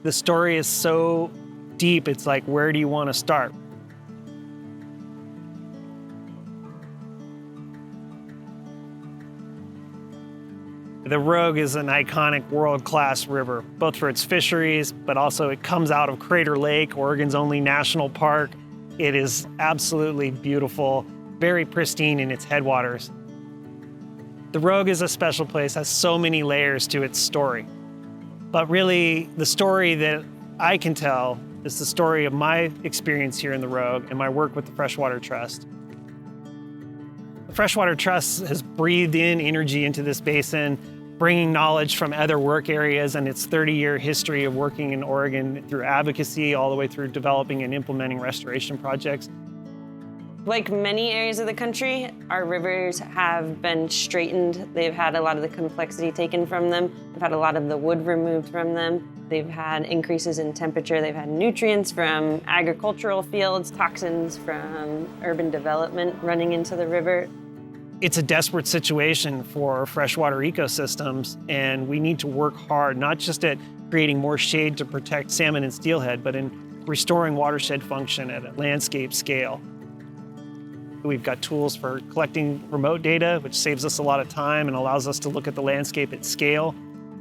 The story is so deep, it's like, where do you want to start? The Rogue is an iconic world-class river, both for its fisheries, but also it comes out of Crater Lake, Oregon's only national park. It is absolutely beautiful, very pristine in its headwaters. The Rogue is a special place, has so many layers to its story. But really, the story that I can tell is the story of my experience here in the Rogue and my work with the Freshwater Trust. The Freshwater Trust has breathed in energy into this basin, bringing knowledge from other work areas and its 30-year history of working in Oregon through advocacy all the way through developing and implementing restoration projects. Like many areas of the country, our rivers have been straightened. They've had a lot of the complexity taken from them. They've had a lot of the wood removed from them. They've had increases in temperature. They've had nutrients from agricultural fields, toxins from urban development running into the river. It's a desperate situation for freshwater ecosystems, and we need to work hard, not just at creating more shade to protect salmon and steelhead, but in restoring watershed function at a landscape scale. We've got tools for collecting remote data, which saves us a lot of time and allows us to look at the landscape at scale.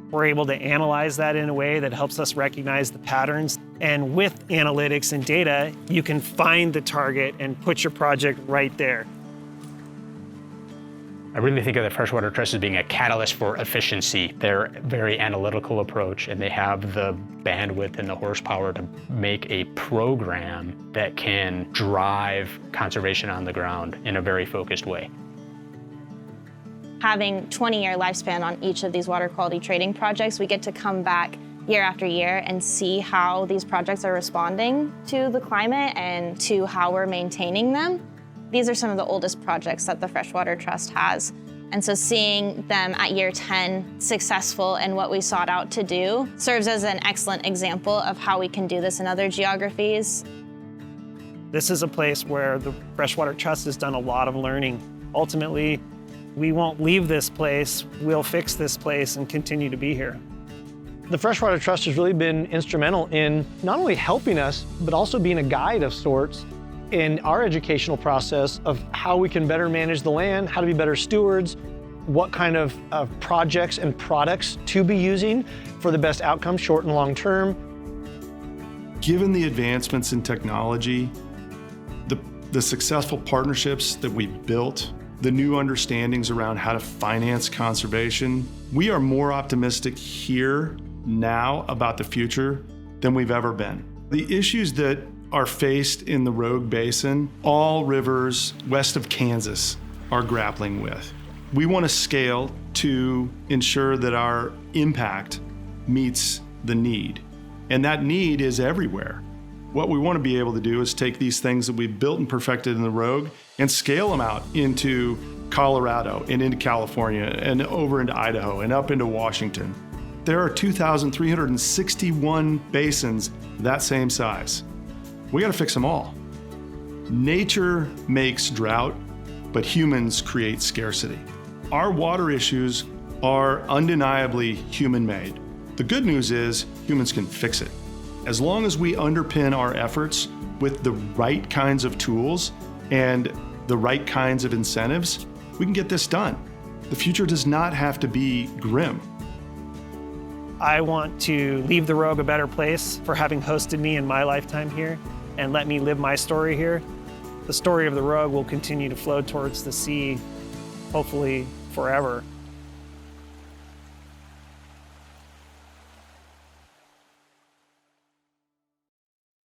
We're able to analyze that in a way that helps us recognize the patterns. And with analytics and data, you can find the target and put your project right there. I really think of the Freshwater Trust as being a catalyst for efficiency. They're a very analytical approach, and they have the bandwidth and the horsepower to make a program that can drive conservation on the ground in a very focused way. Having 20-year lifespan on each of these water quality trading projects, we get to come back year after year and see how these projects are responding to the climate and to how we're maintaining them. These are some of the oldest projects that the Freshwater Trust has. And so seeing them at year 10 successful in what we sought out to do serves as an excellent example of how we can do this in other geographies. This is a place where the Freshwater Trust has done a lot of learning. Ultimately, we won't leave this place, we'll fix this place and continue to be here. The Freshwater Trust has really been instrumental in not only helping us, but also being a guide of sorts in our educational process of how we can better manage the land, how to be better stewards, what kind of projects and products to be using for the best outcome, short and long term. Given the advancements in technology, the successful partnerships that we've built, the new understandings around how to finance conservation, we are more optimistic here now about the future than we've ever been. The issues that are faced in the Rogue Basin, all rivers west of Kansas are grappling with. We want to scale to ensure that our impact meets the need. And that need is everywhere. What we want to be able to do is take these things that we've built and perfected in the Rogue and scale them out into Colorado and into California and over into Idaho and up into Washington. There are 2,361 basins that same size. We got to fix them all. Nature makes drought, but humans create scarcity. Our water issues are undeniably human-made. The good news is humans can fix it. As long as we underpin our efforts with the right kinds of tools and the right kinds of incentives, we can get this done. The future does not have to be grim. I want to leave the Rogue a better place for having hosted me in my lifetime here and let me live my story here. The story of the Rogue will continue to flow towards the sea, hopefully forever.